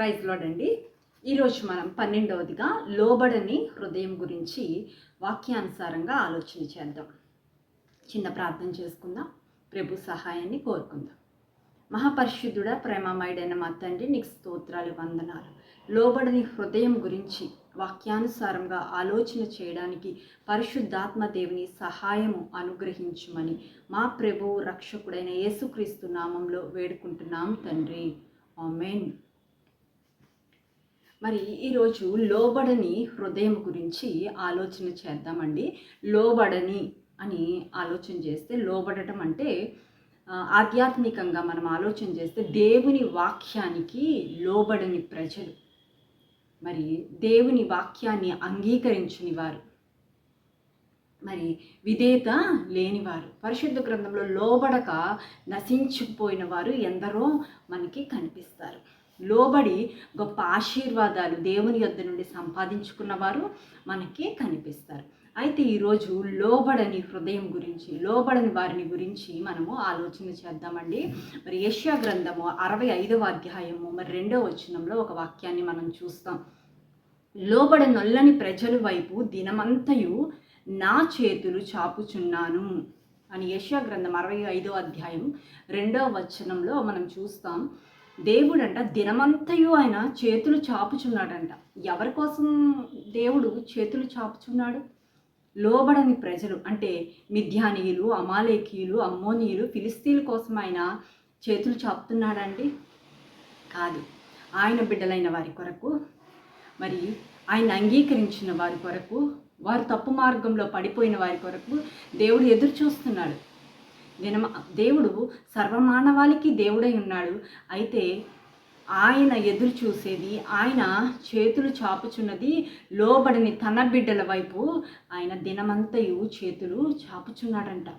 Praise lord అండి. ఈరోజు మనం 12వదిగా లోబడని హృదయం గురించి వాక్యానుసారంగా ఆలోచన చేద్దాం. చిన్న ప్రార్థన చేసుకుందాం, ప్రభు సహాయాన్ని కోరుకుందాం. మహాపరిశుద్ధుడా, ప్రేమమయుడైన మా తండ్రి, నీకు స్తోత్రాలు, వందనాలు. లోబడని హృదయం గురించి వాక్యానుసారంగా ఆలోచన చేయడానికి పరిశుద్ధాత్మ దేవుని సహాయము అనుగ్రహించుమని మా ప్రభు రక్షకుడైన యేసుక్రీస్తు నామంలో వేడుకుంటున్నాం తండ్రి, ఆమేన్. మరి ఈరోజు లోబడని హృదయం గురించి ఆలోచన చేద్దామండి. లోబడని అని ఆలోచన చేస్తే, లోబడటం అంటే ఆధ్యాత్మికంగా మనం ఆలోచన చేస్తే దేవుని వాక్యానికి లోబడని ప్రజలు, మరి దేవుని వాక్యాన్ని అంగీకరించని వారు, మరి విధేయత లేనివారు, పరిశుద్ధ గ్రంథంలో లోబడక నశించుకుపోయిన వారు ఎందరో మనకి కనిపిస్తారు. లోబడి గొప్ప ఆశీర్వాదాలు దేవుని యొద్ద నుండి సంపాదించుకున్నవారు మనకి కనిపిస్తారు. అయితే ఈరోజు లోబడని హృదయం గురించి, లోబడని వారిని గురించి మనము ఆలోచన చేద్దామండి. మరి యెషయా గ్రంథము 65వ అధ్యాయము 2వ వచనంలో ఒక వాక్యాన్ని మనం చూస్తాం. లోబడనొల్లని ప్రజల వైపు దినమంతయు నా చేతులు చాపుచున్నాను అని యెషయా గ్రంథం 65వ అధ్యాయం 2వ వచనంలో మనం చూస్తాం. దేవుడంట దినమంతయు ఆయన చేతులు చాపుచున్నాడంట. ఎవరి కోసం దేవుడు చేతులు చాపుచున్నాడు? లోబడని ప్రజలు అంటే మిద్యానీయులు, అమాలేకీయులు, అమ్మోనీయులు, ఫిలిస్తీన్ల కోసం ఆయన చేతులు చాపుతున్నాడండి? కాదు. ఆయన బిడ్డలైన వారి కొరకు, మరి ఆయన అంగీకరించిన వారి కొరకు, వారు తప్పు మార్గంలో పడిపోయిన వారి కొరకు దేవుడు ఎదురు చూస్తున్నాడు. దేవుడు సర్వమానవాళికి దేవుడై ఉన్నాడు. అయితే ఆయన ఎదురు చూసేది, ఆయన చేతులు చాపుచున్నది లోబడని తన బిడ్డల వైపు ఆయన దినమంతయు చేతులు చాపుచున్నాడంట.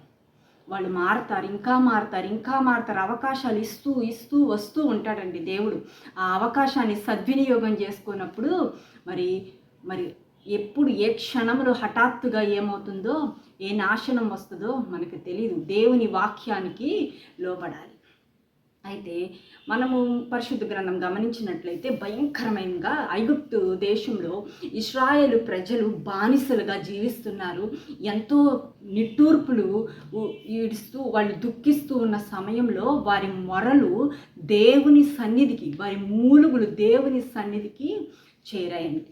వాళ్ళు మారతారు, ఇంకా మారతారు, ఇంకా మారతారు. అవకాశాలు ఇస్తూ ఇస్తూ వస్తూ ఉంటాడండి దేవుడు. ఆ అవకాశాన్ని సద్వినియోగం చేసుకున్నప్పుడు మరి మరి ఎప్పుడు ఏ క్షణంలో హఠాత్తుగా ఏమవుతుందో, ఏ నాశనం వస్తుందో మనకు తెలియదు. దేవుని వాక్యానికి లోబడాలి. అయితే మనము పరిశుద్ధ గ్రంథం గమనించినట్లయితే భయంకరమైనగా ఐగుప్తు దేశంలో ఇశ్రాయేలు ప్రజలు బానిసలుగా జీవిస్తున్నారు. ఎంతో నిట్టూర్పులు ఈడుస్తూ వాళ్ళు దుఃఖిస్తూ ఉన్న సమయంలో వారి మొరలు దేవుని సన్నిధికి, వారి మూలుగులు దేవుని సన్నిధికి చేరాయండి.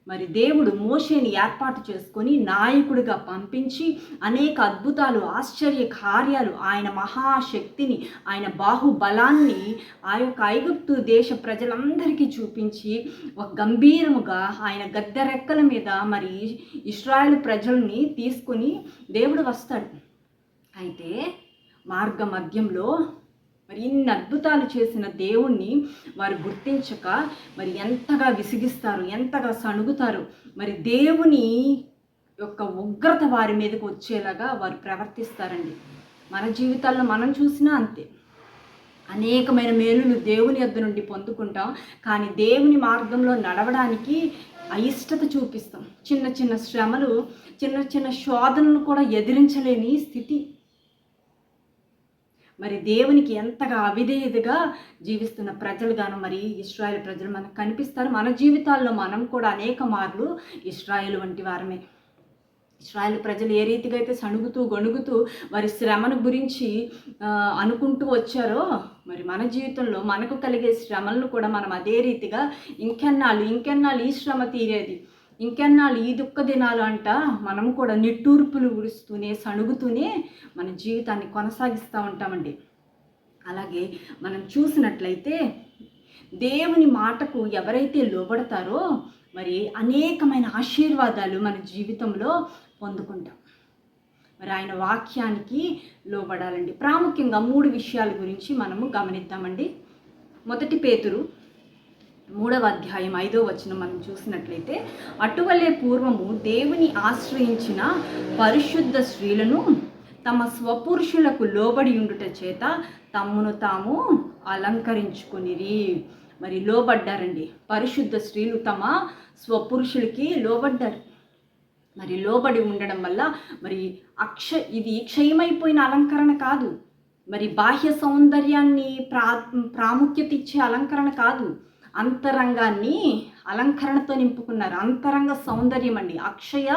మరి దేవుడు మోషేని ఏర్పాటు చేసుకొని నాయకుడిగా పంపించి అనేక అద్భుతాలు, ఆశ్చర్య కార్యాలు, ఆయన మహాశక్తిని, ఆయన బాహుబలాన్ని ఆ యొక్క ఐగుప్తు దేశ ప్రజలందరికీ చూపించి ఒక గంభీరముగా ఆయన గద్దె రెక్కల మీద మరి ఇశ్రాయేలు ప్రజల్ని తీసుకొని దేవుడు వస్తాడు. అయితే మార్గ మధ్యంలో మరి ఇన్ని అద్భుతాలు చేసిన దేవుణ్ణి వారు గుర్తించక మరి ఎంతగా విసిగిస్తారు, ఎంతగా సణుగుతారు. మరి దేవుని యొక్క ఉగ్రత వారి మీదకి వచ్చేలాగా వారు ప్రవర్తిస్తారండి. మన జీవితాల్లో మనం చూసినా అంతే. అనేకమైన మేలులు దేవుని యొద్ద నుండి పొందుకుంటాం, కానీ దేవుని మార్గంలో నడవడానికి అయిష్టత చూపిస్తాం. చిన్న చిన్న శ్రమలు, చిన్న చిన్న శోధనలు కూడా ఎదిరించలేని స్థితి. మరి దేవునికి ఎంతగా అవిధేయతగా జీవిస్తున్న ప్రజలుగాను మరి ఇశ్రాయేలు ప్రజలు మనకు కనిపిస్తారు. మన జీవితాల్లో మనం కూడా అనేక మార్లు ఇశ్రాయేలు వంటి వారమే. ఇశ్రాయేలు ప్రజలు ఏ రీతిగా అయితే సణుగుతూ గొణుగుతూ వారి శ్రమను గురించి అనుకుంటూ వచ్చారో, మరి మన జీవితంలో మనకు కలిగే శ్రమలను కూడా మనం అదే రీతిగా ఇంకెన్నాళ్ళు ఈ శ్రమ తీరేది, ఇంకెన్నాళ్ళు ఈ దుఃఖ దినాలు అంట మనం కూడా నిట్టూర్పులు ఉడుస్తూనే సణుగుతూనే మన జీవితాన్ని కొనసాగిస్తూ ఉంటామండి. అలాగే మనం చూసినట్లయితే దేవుని మాటకు ఎవరైతే లోబడతారో మరి అనేకమైన ఆశీర్వాదాలు మన జీవితంలో పొందుకుంటాం. మరి ఆయన వాక్యానికి లోబడాలండి. ప్రాముఖ్యంగా 3 విషయాల గురించి మనము గమనిద్దామండి. మొదటి పేతురు 3వ అధ్యాయం 5వ వచనం మనం చూసినట్లయితే, అటువలే పూర్వము దేవుని ఆశ్రయించిన పరిశుద్ధ స్త్రీలను తమ స్వపురుషులకు లోబడి ఉండుట చేత తమ్మును తాము అలంకరించుకొనిరి. మరి లోబడ్డారండి. పరిశుద్ధ స్త్రీలు తమ స్వపురుషులకి లోబడ్డారు. మరి లోబడి ఉండడం వల్ల మరి ఇది క్షయమైపోయిన అలంకరణ కాదు. మరి బాహ్య సౌందర్యాన్ని ప్రాముఖ్యత ఇచ్చే అలంకరణ కాదు, అంతరంగాన్ని అలంకరణతో నింపుకున్నారు. అంతరంగ సౌందర్యం అండి, అక్షయ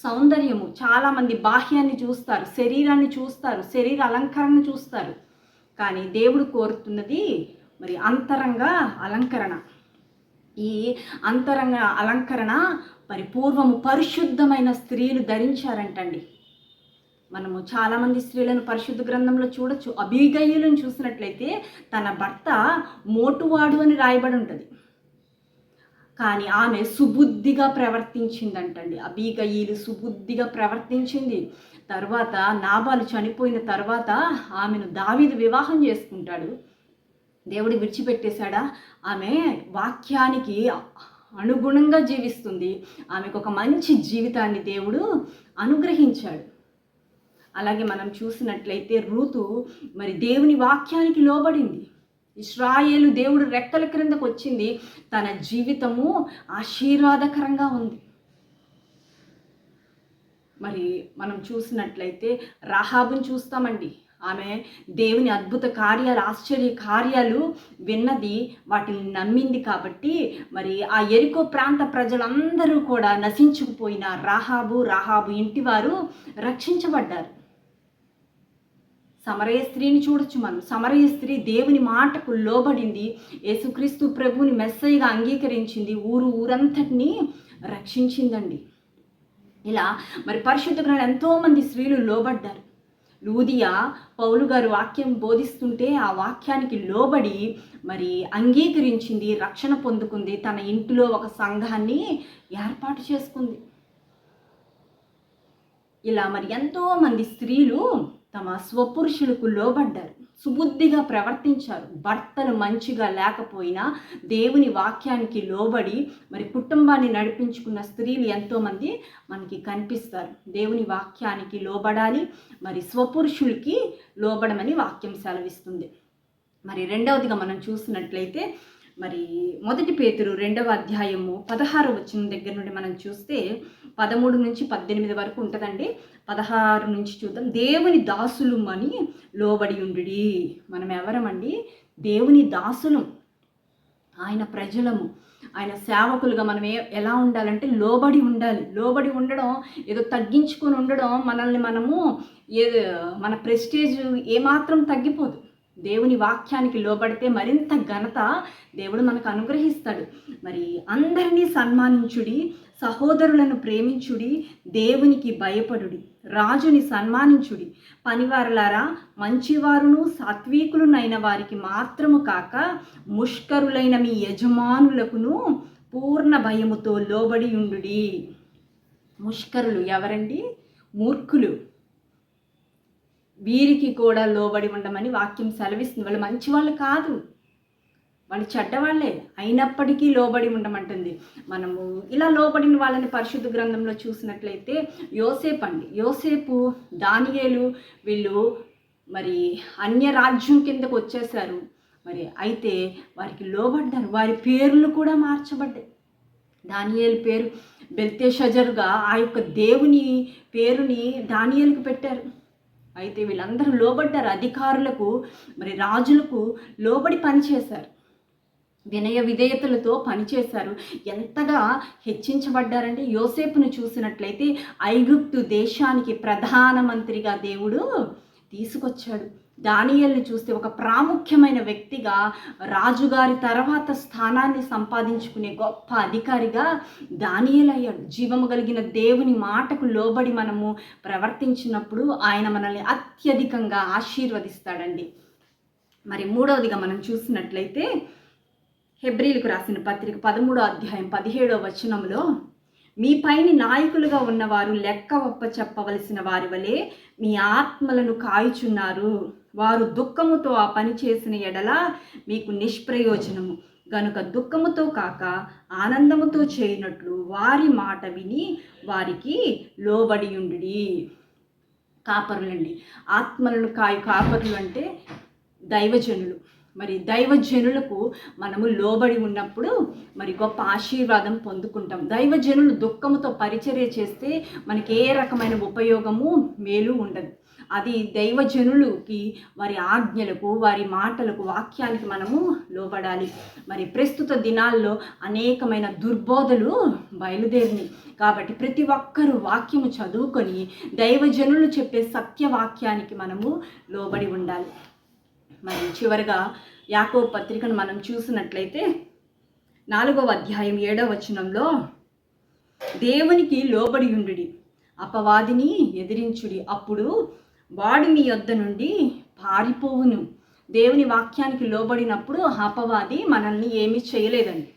సౌందర్యము. చాలామంది బాహ్యాన్ని చూస్తారు, శరీరాన్ని చూస్తారు, శరీర అలంకరణ చూస్తారు, కానీ దేవుడు కోరుతున్నది మరి అంతరంగ అలంకరణ. ఈ అంతరంగ అలంకరణ పరిపూర్వము పరిశుద్ధమైన స్త్రీలు ధరించారంటండి. మనము చాలామంది స్త్రీలను పరిశుద్ధ గ్రంథంలో చూడొచ్చు. అబీగయీలను చూసినట్లయితే తన భర్త మోటువాడు అని రాయబడి ఉంటుంది, కానీ ఆమె సుబుద్ధిగా ప్రవర్తించిందంటండి. అబీగయీలు సుబుద్ధిగా ప్రవర్తించింది. తర్వాత నాబాలు చనిపోయిన తర్వాత ఆమెను దావీదు వివాహం చేసుకుంటాడు. దేవుడు విడిచిపెట్టేశాడా? ఆమె వాక్యానికి అనుగుణంగా జీవిస్తుంది. ఆమెకు ఒక మంచి జీవితాన్ని దేవుడు అనుగ్రహించాడు. అలాగే మనం చూసినట్లయితే రూతు మరి దేవుని వాక్యానికి లోబడింది. ఇశ్రాయేలు దేవుడు రెక్కల క్రిందకు వచ్చింది. తన జీవితము ఆశీర్వాదకరంగా ఉంది. మరి మనం చూసినట్లయితే రాహాబుని చూస్తామండి. ఆమె దేవుని అద్భుత కార్యాలు, ఆశ్చర్య కార్యాలు విన్నది, వాటిని నమ్మింది. కాబట్టి మరి ఆ యెరికో ప్రాంత ప్రజలందరూ కూడా నశించుకుపోయిన రాహాబు ఇంటివారు రక్షించబడ్డారు. సమరయ స్త్రీని చూడొచ్చు మనం. సమరయ స్త్రీ దేవుని మాటకు లోబడింది, యేసుక్రీస్తు ప్రభువుని మెస్సయ్యగా అంగీకరించింది, ఊరంతటినీ రక్షించిందండి. ఇలా మరి పరిశుద్ధ గ్రంథంలో ఎంతోమంది స్త్రీలు లోబడ్డారు. లూదియా పౌలు గారు వాక్యం బోధిస్తుంటే ఆ వాక్యానికి లోబడి మరి అంగీకరించింది, రక్షణ పొందుకుంది, తన ఇంటిలో ఒక సంఘాన్ని ఏర్పాటు చేసుకుంది. ఇలా మరి ఎంతోమంది స్త్రీలు తమ స్వపురుషులకు లోబడ్డారు, సుబుద్ధిగా ప్రవర్తించారు. భర్తలు మంచిగా లేకపోయినా దేవుని వాక్యానికి లోబడి మరి కుటుంబాన్ని నడిపించుకున్న స్త్రీలు ఎంతోమంది మనకి కనిపిస్తారు. దేవుని వాక్యానికి లోబడాలి, మరి స్వపురుషులకి లోబడమని వాక్యం సెలవిస్తుంది. మరి రెండవదిగా మనం చూసినట్లయితే మరి 1 పేతురు 2వ అధ్యాయము 16వ వచనం దగ్గర నుండి మనం చూస్తే 13 నుంచి 18 వరకు ఉంటుందండి. 16 నుంచి చూద్దాం. దేవుని దాసులు అని లోబడి ఉండుడి. మనం ఎవరమండి? దేవుని దాసులం, ఆయన ప్రజలము, ఆయన సేవకులుగా మనం ఎలా ఉండాలంటే లోబడి ఉండాలి. లోబడి ఉండడం ఏదో తగ్గించుకొని ఉండడం, మనల్ని మనము మన ప్రెస్టేజ్ ఏమాత్రం తగ్గిపోదు. దేవుని వాక్యానికి లోబడితే మరింత ఘనత దేవుడు మనకు అనుగ్రహిస్తాడు. మరి అందరినీ సన్మానించుడి, సహోదరులను ప్రేమించుడి, దేవునికి భయపడుడి, రాజుని సన్మానించుడి. పనివారులారా, మంచివారును సాత్వికులునైన వారికి మాత్రము కాక ముష్కరులైన మీ యజమానులకును పూర్ణ భయముతో లోబడి ఉండుడి. ముష్కరులు ఎవరండి? మూర్ఖులు. వీరికి కూడా లోబడి ఉండమని వాక్యం సెలవిస్తుంది. వాళ్ళు మంచి వాళ్ళు కాదు, వాళ్ళు చెడ్డవాళ్లే, అయినప్పటికీ లోబడి ఉండమంటుంది. మనము ఇలా లోబడిన వాళ్ళని పరిశుద్ధ గ్రంథంలో చూసినట్లయితే యోసేపు, దానియేలు వీళ్ళు మరి అన్య రాజ్యం కిందకు వచ్చేసారు. మరి అయితే వారికి లోబడ్డారు. వారి పేర్లు కూడా మార్చబడ్డాయి. దానియేలు పేరు బెల్తెషజరుగా ఆ యొక్క దేవుని పేరుని దానియేలుకు పెట్టారు. అయితే వీళ్ళందరూ లోబడ్డారు. అధికారులకు మరి రాజులకు లోబడి పనిచేశారు, వినయ విధేయతలతో పనిచేశారు. ఎంతగా హెచ్చించబడ్డారంటే యోసేపును చూసినట్లయితే ఐగుప్తు దేశానికి ప్రధానమంత్రిగా దేవుడు తీసుకొచ్చాడు. దానియేలుని చూస్తే ఒక ప్రాముఖ్యమైన వ్యక్తిగా, రాజుగారి తర్వాత స్థానాన్ని సంపాదించుకునే గొప్ప అధికారిగా దానియేలు అయ్యాడు. జీవము కలిగిన దేవుని మాటకు లోబడి మనము ప్రవర్తించినప్పుడు ఆయన మనల్ని అత్యధికంగా ఆశీర్వదిస్తాడండి. మరి మూడవదిగా మనం చూసినట్లయితే హెబ్రీలకు రాసిన పత్రిక 13వ అధ్యాయం 17వ వచనంలో, మీ పైన నాయకులుగా ఉన్నవారు లెక్క ఒప్ప చెప్పవలసిన వారి వలె మీ ఆత్మలను కాయుచున్నారు. వారు దుఃఖముతో ఆ పని చేసిన ఎడల మీకు నిష్ప్రయోజనము గనుక దుఃఖముతో కాక ఆనందముతో చేయనట్లు వారి మాట విని వారికి లోబడి ఉండుడి. కాపరులండి, ఆత్మలను కాపరులు అంటే దైవజనులు. మరి దైవజనులకు మనము లోబడి ఉన్నప్పుడు మరి గొప్ప ఆశీర్వాదం పొందుకుంటాం. దైవజనులు దుఃఖముతో పరిచర్య చేస్తే మనకి ఏ రకమైన ఉపయోగము మేలు ఉండదు. అది దైవజనులకి వారి ఆజ్ఞలకు, వారి మాటలకు, వాక్యానికి మనము లోబడాలి. మరి ప్రస్తుత దినాల్లో అనేకమైన దుర్బోధలు బయలుదేరినాయి. కాబట్టి ప్రతి ఒక్కరూ వాక్యము చదువుకొని దైవజనులు చెప్పే సత్యవాక్యానికి మనము లోబడి ఉండాలి. మరి చివరిగా యాకోబు పత్రికను మనం చూసినట్లయితే 4వ అధ్యాయం 7వ వచనంలో, దేవునికి లోబడి ఉండుడి, అపవాదిని ఎదిరించుడి, అప్పుడు వాడు మీ యొద్ద నుండి పారిపోవును. దేవుని వాక్యానికి లోబడినప్పుడు అపవాది మనల్ని ఏమీ చేయలేదండి.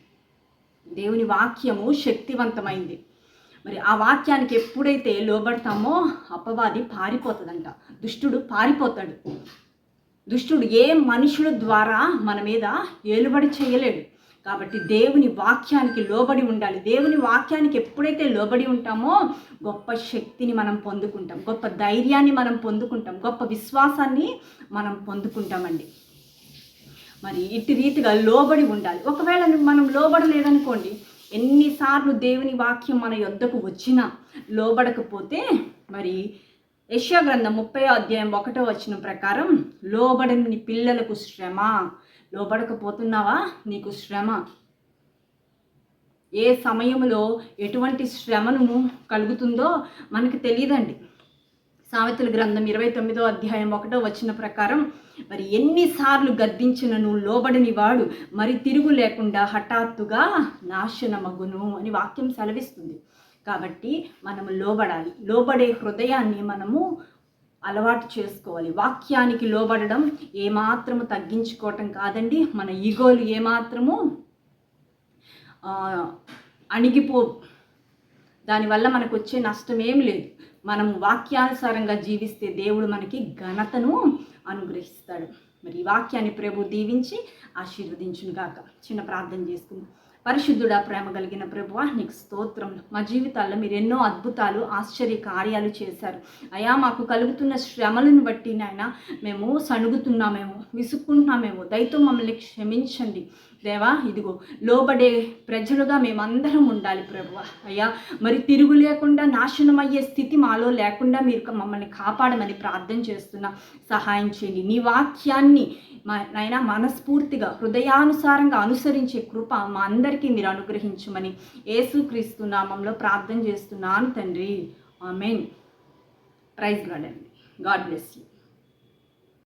దేవుని వాక్యము శక్తివంతమైంది. మరి ఆ వాక్యానికి ఎప్పుడైతే లోబడతామో అపవాది పారిపోతుందంట. దుష్టుడు పారిపోతాడు. దుష్టుడు ఏ మనుషుల ద్వారా మన మీద ఏలుబడి చేయలేడు. కాబట్టి దేవుని వాక్యానికి లోబడి ఉండాలి. దేవుని వాక్యానికి ఎప్పుడైతే లోబడి ఉంటామో గొప్ప శక్తిని మనం పొందుకుంటాం, గొప్ప ధైర్యాన్ని మనం పొందుకుంటాం, గొప్ప విశ్వాసాన్ని మనం పొందుకుంటామండి. మరి ఇటు రీతిగా లోబడి ఉండాలి. ఒకవేళ మనం లోబడలేదనుకోండి, ఎన్నిసార్లు దేవుని వాక్యం మన యొద్దకు వచ్చినా లోబడకపోతే, మరి యెషయా గ్రంథం 30వ అధ్యాయం 1వ వచనం ప్రకారం, లోబడని పిల్లలకు శ్రమ. లోబడకపోతున్నావా? నీకు శ్రమ. ఏ సమయంలో ఎటువంటి శ్రమను కలుగుతుందో మనకు తెలియదండి. సామెతల గ్రంథం 29వ అధ్యాయం 1వ వచనం ప్రకారం, మరి ఎన్నిసార్లు గద్దించినను లోబడని వాడు మరి తిరుగు లేకుండా హఠాత్తుగా నాశనమగును అని వాక్యం సెలవిస్తుంది. కాబట్టి మనము లోబడాలి. లోబడే హృదయాన్ని మనము అలవాటు చేసుకోవాలి. వాక్యానికి లోబడడం ఏమాత్రము తగ్గించుకోవటం కాదండి. మన ఈగోలు ఏమాత్రము అణిగిపో, దానివల్ల మనకు వచ్చే నష్టం ఏమి లేదు. మనము వాక్యానుసారంగా జీవిస్తే దేవుడు మనకి ఘనతను అనుగ్రహిస్తాడు. మరి ఈ వాక్యాన్ని ప్రభు దీవించి ఆశీర్వదించును గాక. చిన్న ప్రార్థన చేసుకుందాం. పరిశుద్ధుడా, ప్రేమ కలిగిన ప్రభువా, నీకు స్తోత్రం. మా జీవితాల్లో మీరు ఎన్నో అద్భుతాలు, ఆశ్చర్య కార్యాలు చేశారు అయ్యా. మాకు కలుగుతున్న శ్రమలను బట్టి నాయన మేము సణుగుతున్నామేమో, విసుక్కుంటున్నామేమో, దయతో మమ్మల్ని క్షమించండి దేవా. ఇదిగో లోబడే ప్రజలుగా మేమందరం ఉండాలి ప్రభువా. అయ్యా, మరి తిరుగు లేకుండా నాశనం అయ్యే స్థితి మాలో లేకుండా మీరు మమ్మల్ని కాపాడమని ప్రార్థన చేస్తున్నా. సహాయం చేయండి. నీ వాక్యాన్ని నాయన మనస్ఫూర్తిగా హృదయానుసారంగా అనుసరించే కృప మా అందరికీ మీరు అనుగ్రహించమని యేసుక్రీస్తు నామంలో ప్రార్థన చేస్తున్నాను తండ్రి. ఆమేన్. ప్రైజ్ లార్డ్ అండి. God bless you.